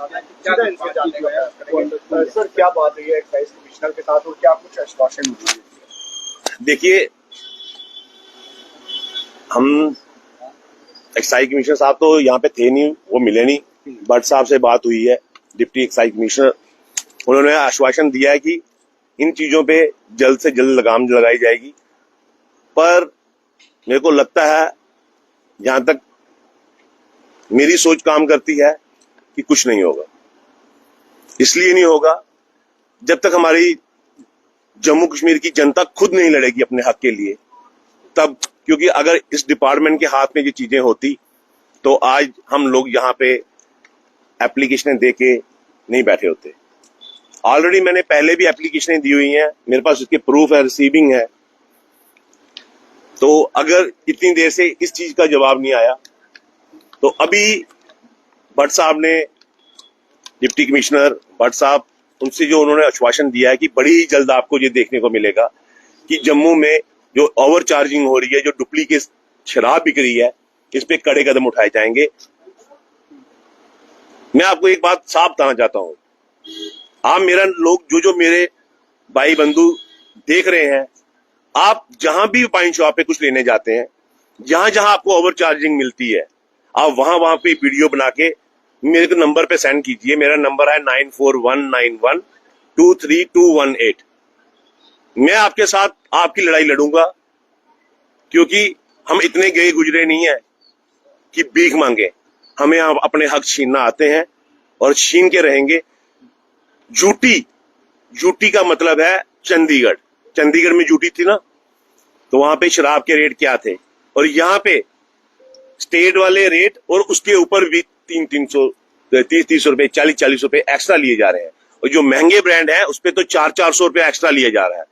सीधा इनसे जानने का प्रयास करेंगे। सर, क्या बात हुई है एक्साइज कमिश्नर के साथ और क्या कुछ आश्वासन हुआ है? देखिए, हम एक्साइज कमिश्नर साहब तो यहाँ पे थे नहीं, वो मिले नहीं। भट्ट साहब से बात हुई है, डिप्टी एक्साइज कमिश्नर, उन्होंने आश्वासन दिया है कि इन चीजों पे जल्द से जल्द लगाम लगाई जाएगी। पर मेरे को लगता है, जहां तक मेरी सोच काम करती है, कि कुछ नहीं होगा। इसलिए नहीं होगा जब तक हमारी जम्मू कश्मीर की जनता खुद नहीं लड़ेगी अपने हक के लिए, तब। क्योंकि अगर इस डिपार्टमेंट के हाथ में ये चीजें होती तो आज हम लोग यहाँ पे एप्लीकेशनें दे के नहीं बैठे होते। ऑलरेडी मैंने पहले भी एप्लीकेशनें दी हुई हैं, मेरे पास उसके प्रूफ है, रिसीविंग है। तो अगर इतनी देर से इस चीज का जवाब नहीं आया, तो अभी भट्ट साहब ने, डिप्टी कमिश्नर भट्ट साहब, उनसे जो उन्होंने आश्वासन दिया है कि बड़ी ही जल्द आपको ये देखने को मिलेगा कि जम्मू में जो ओवर चार्जिंग हो रही है, जो डुप्लीकेट शराब बिक रही है, इस पे कड़े कदम उठाए जाएंगे। मैं आपको एक बात साफ बताना चाहता हूं, आप मेरा लोग जो मेरे भाई बंधु देख रहे हैं, आप जहां भी वाइन शॉप पे कुछ लेने जाते हैं, जहां जहां आपको ओवर चार्जिंग मिलती है, आप वहां पे वीडियो बना के मेरे को नंबर पे सेंड कीजिए। मेरा नंबर है 9419123218। मैं आपके साथ आपकी लड़ाई लड़ूंगा, क्योंकि हम इतने गए गुजरे नहीं है कि भीख मांगे। हमें अपने हक छीनना आते हैं और छीन के रहेंगे। जूटी का मतलब है चंडीगढ़। चंडीगढ़ में जूटी थी ना, तो वहां पे शराब के रेट क्या थे, और यहाँ पे स्टेट वाले रेट और उसके ऊपर भी 30 रुपए, 40 रुपए एक्स्ट्रा लिए जा रहे हैं। और जो महंगे ब्रांड है उस पे तो 400 रुपए एक्स्ट्रा लिया जा रहा है।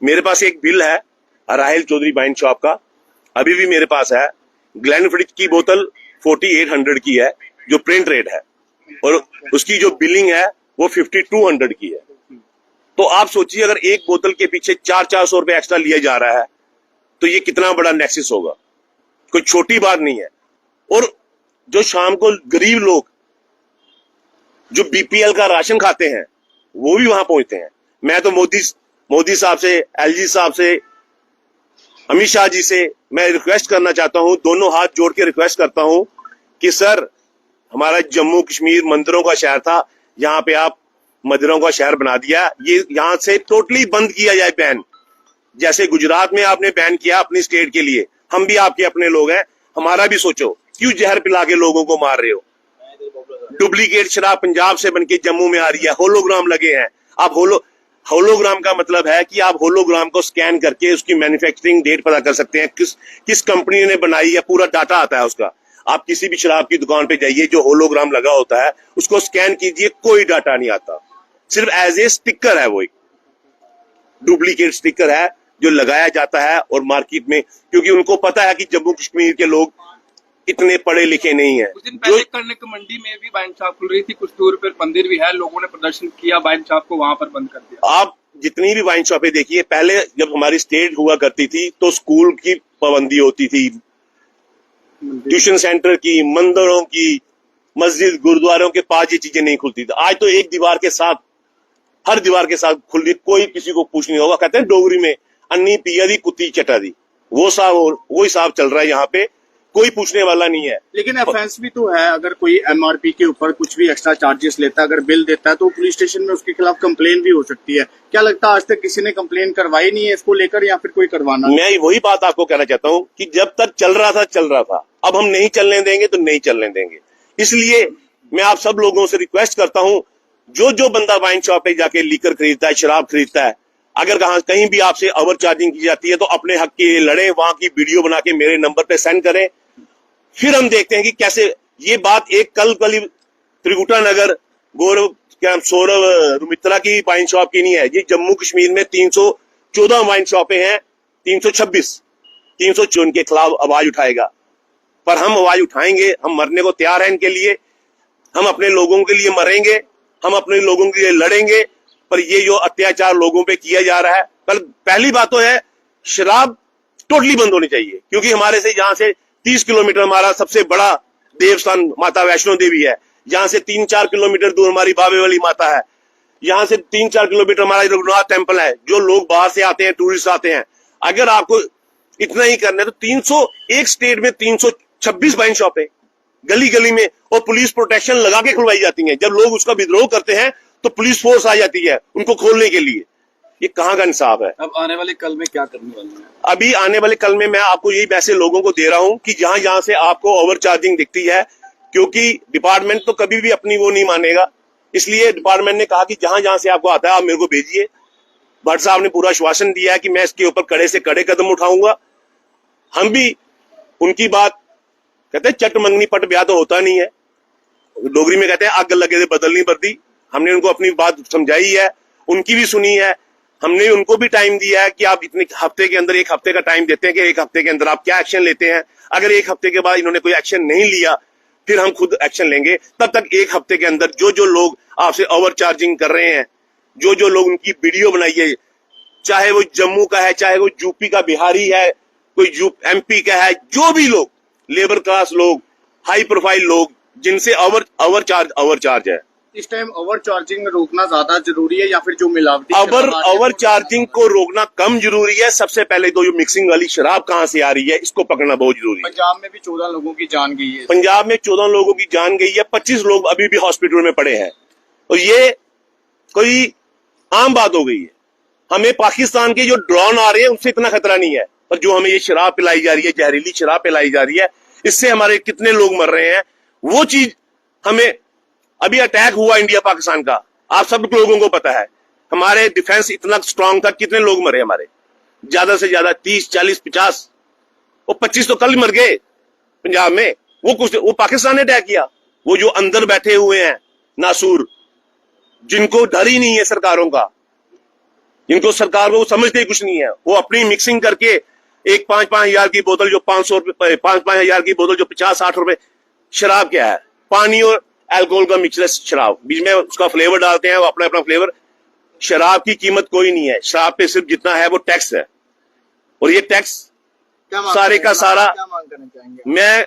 मेरे पास एक बिल है राहिल चौधरी वाइन शॉप का, अभी भी मेरे पास है। ग्लेनफिडिच की बोतल 4800 की है, जो प्रिंट रेट है, और उसकी जो बिलिंग है वो 5200 की है। तो आप सोचिए, अगर एक बोतल के पीछे 400 रुपए एक्स्ट्रा लिया जा रहा है, तो ये कितना बड़ा नेक्सस होगा। कोई छोटी बात नहीं है। और जो शाम को गरीब लोग जो बीपीएल का राशन खाते हैं, वो भी वहां पहुंचते हैं। मैं तो मोदी साहब से, एलजी साहब से, अमित शाह जी से मैं रिक्वेस्ट करना चाहता हूं, दोनों हाथ जोड़ के रिक्वेस्ट करता हूं कि सर, हमारा जम्मू कश्मीर मंदिरों का शहर था, यहाँ पे आप मदिरों का शहर बना दिया। ये यहाँ से टोटली बंद किया जाए बैन। जैसे गुजरात में आपने बैन किया अपनी स्टेट के लिए, हम भी आपके अपने लोग हैं, हमारा भी सोचो। क्यों जहर पिला के लोगों को मार रहे हो? डुप्लीकेट शराब पंजाब से बनके जम्मू में आ रही है, होलोग्राम लगे हैं। आप होलोग्राम का मतलब है कि आप होलोग्राम को स्कैन करके उसकी मैन्युफैक्चरिंग डेट पता कर सकते हैं, किस कंपनी ने बनाई है, पूरा डाटा आता है उसका। आप किसी भी शराब की दुकान पे जाइए, जो होलोग्राम लगा होता है उसको स्कैन कीजिए, कोई डाटा नहीं आता, सिर्फ एज ए स्टिकर है। वो एक डुप्लीकेट स्टिकर है जो लगाया जाता है, और मार्केट में, क्योंकि उनको पता है कि जम्मू कश्मीर के लोग इतने पढ़े लिखे नहीं है। कुछ दिन पहले कर्णक मंडी में भी वाइन शॉप खुल रही थी, कुछ दूर पर मंदिर भी है, लोगों ने प्रदर्शन किया, वाइन शॉप को वहां पर बंद कर दिया। आप जितनी भी वाइन शॉपें देखिए, पहले जब हमारी स्टेट हुआ करती थी तो स्कूल की पाबंदी होती थी, ट्यूशन सेंटर की, मंदिरों की, मस्जिद गुरुद्वारों के पास ये चीजें नहीं खुलती थी। आज तो एक दीवार के साथ, हर दीवार के साथ खुल रही, कोई किसी को पूछ नहीं होगा। कहते हैं डोगरी में, अन्नी पिया दी कुत्ती चटा दी, वो हिसाब चल रहा है यहाँ पे, कोई पूछने वाला नहीं है। लेकिन ऑफेंस भी तो है, अगर कोई एमआरपी के ऊपर कुछ भी एक्स्ट्रा चार्जेस लेता है, अगर बिल देता है, तो पुलिस स्टेशन में उसके खिलाफ कंप्लेन भी हो सकती है। क्या लगता है आज तक किसी ने कंप्लेन करवाई नहीं है इसको लेकर, या फिर कोई करवाना? मैं वही बात आपको कहना चाहता हूँ कि जब तक चल रहा था, अब हम नहीं चलने देंगे तो नहीं चलने देंगे। इसलिए मैं आप सब लोगों से रिक्वेस्ट करता हूँ, जो बंदा वाइन शॉप पे जाके लीकर खरीदता है, शराब खरीदता है, अगर कहीं भी आपसे ओवर चार्जिंग की जाती है, तो अपने हक के लिए लड़े, वहां की वीडियो बना के मेरे नंबर पे सेंड करें। फिर हम देखते हैं कि कैसे ये बात एक कल त्रिकुटा नगर सौरभ रुमित्रा की वाइन शॉप की नहीं है। ये जम्मू कश्मीर में 314 वाइन शॉपें हैं, 354 के खिलाफ आवाज उठाएगा। पर हम आवाज उठाएंगे, हम मरने को तैयार हैं इनके लिए, हम अपने लोगों के लिए मरेंगे, हम अपने लोगों के लिए लड़ेंगे। पर ये जो अत्याचार लोगों पे किया जा रहा है, पहली बात तो है शराब टोटली बंद होनी चाहिए, क्योंकि हमारे से यहाँ से 30 किलोमीटर हमारा सबसे बड़ा देवस्थान माता वैष्णो देवी है। यहाँ से 3-4 किलोमीटर दूर हमारी बाबे वाली माता है, यहाँ से 3-4 किलोमीटर हमारा रघुनाथ टेम्पल है। जो लोग बाहर से आते हैं, टूरिस्ट आते हैं, अगर आपको इतना ही करना है तो 300 एक स्टेट में 326 वाइन शॉप है गली गली में, और पुलिस प्रोटेक्शन लगा के खुलवाई जाती है। जब लोग उसका विद्रोह करते हैं तो पुलिस फोर्स आ जाती है उनको खोलने के लिए। ये कहाँ का इंसाफ है? अब आने वाले कल में क्या करने वाले हैं? अभी आने वाले कल में मैं आपको यही मैसेज लोगों को दे रहा हूं कि जहां जहां से आपको ओवर चार्जिंग दिखती है, क्योंकि डिपार्टमेंट तो कभी भी अपनी वो नहीं मानेगा, इसलिए डिपार्टमेंट ने कहा कि जहां जहां से आपको आता है आप मेरे को भेजिए। भट्ट साहब ने पूरा आश्वासन दिया है कि मैं इसके ऊपर कड़े से कड़े कदम उठाऊंगा। हम भी उनकी बात कहते हैं, चट मंगनी पट ब्याह तो होता नहीं है, डोगरी में कहते हैं आग लगे थे बदल नहीं बरदी। हमने उनको अपनी बात समझाई है, उनकी भी सुनी है, हमने उनको भी टाइम दिया है कि आप इतने हफ्ते के अंदर, 1 हफ्ते का टाइम देते हैं कि 1 हफ्ते के अंदर आप क्या एक्शन लेते हैं। अगर 1 हफ्ते के बाद इन्होंने कोई एक्शन नहीं लिया फिर हम खुद एक्शन लेंगे। तब तक 1 हफ्ते के अंदर जो जो लोग आपसे ओवर चार्जिंग कर रहे हैं, जो जो लोग उनकी वीडियो बनाई है, चाहे वो जम्मू का है, चाहे वो यूपी का बिहारी है, कोई MP का है, जो भी लोग लेबर क्लास लोग, हाई प्रोफाइल लोग जिनसे ओवर चार्ज है, इस टाइम ओवर चार्जिंग रोकना ज्यादा जरूरी है या फिर जो मिलावटी ओवर चार्जिंग को रोकना कम जरूरी है। सबसे पहले तो जो मिक्सिंग वाली शराब कहां से आ रही है इसको पकड़ना बहुत जरूरी है। पंजाब में भी 14 लोगों की जान गई है। पंजाब में 14 लोगों की जान गई है, 25 लोग अभी भी हॉस्पिटल में पड़े हैं, और ये कोई आम बात हो गई है। हमें पाकिस्तान के जो ड्रोन आ रहे हैं उससे इतना खतरा नहीं है, पर जो हमें ये शराब पिलाई जा रही है, जहरीली शराब पिलाई जा रही है, इससे हमारे कितने लोग मर रहे हैं, वो चीज हमें। अभी अटैक हुआ इंडिया पाकिस्तान का, आप सब लोगों को पता है, हमारे डिफेंस इतना स्ट्रांग था, कितने लोग मरे हमारे, ज्यादा से ज्यादा 30, 40, 50, और 25 तो कल मर गए पंजाब में। वो पाकिस्तान ने अटैक किया। वो जो अंदर बैठे हुए हैं नासूर, जिनको डर ही नहीं है सरकारों का, जिनको सरकार को समझते ही कुछ नहीं है, वो अपनी मिक्सिंग करके एक 5-5 हजार की बोतल जो 500 रुपए, 5-5 हजार की बोतल जो 50-60 रुपए, शराब क्या है? पानी और अल्कोहल का मिक्सर शराब, बीच में उसका फ्लेवर डालते हैं, वो अपना अपना फ्लेवर। शराब की कीमत कोई नहीं है, शराब पे सिर्फ जितना है वो टैक्स है, और ये टैक्स सारे का सारा। क्या मांग करना चाहेंगे? मैं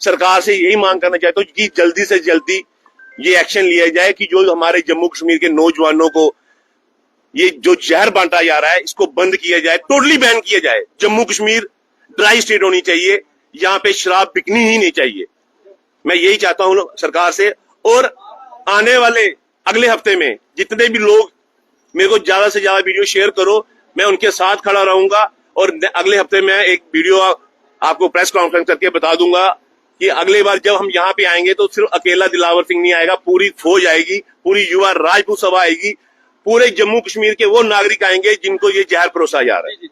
सरकार से यही मांग करना चाहता हूँ कि जल्दी से जल्दी ये एक्शन लिया जाए कि जो हमारे जम्मू कश्मीर के नौजवानों को ये जो जहर बांटा जा रहा है इसको बंद किया जाए, टोटली बैन किया जाए। जम्मू कश्मीर ड्राई स्टेट होनी चाहिए, यहाँ पे शराब बिकनी ही नहीं चाहिए। मैं यही चाहता हूँ सरकार से। और आने वाले अगले हफ्ते में जितने भी लोग मेरे को ज्यादा से ज्यादा वीडियो शेयर करो, मैं उनके साथ खड़ा रहूंगा, और अगले हफ्ते में एक वीडियो आपको प्रेस कॉन्फ्रेंस करके बता दूंगा कि अगले बार जब हम यहाँ पे आएंगे तो सिर्फ अकेला दिलावर सिंह नहीं आएगा, पूरी फौज आएगी, पूरी युवा राजपूत सभा आएगी, पूरे जम्मू कश्मीर के वो नागरिक आएंगे जिनको ये जहर परोसा जा रहा है।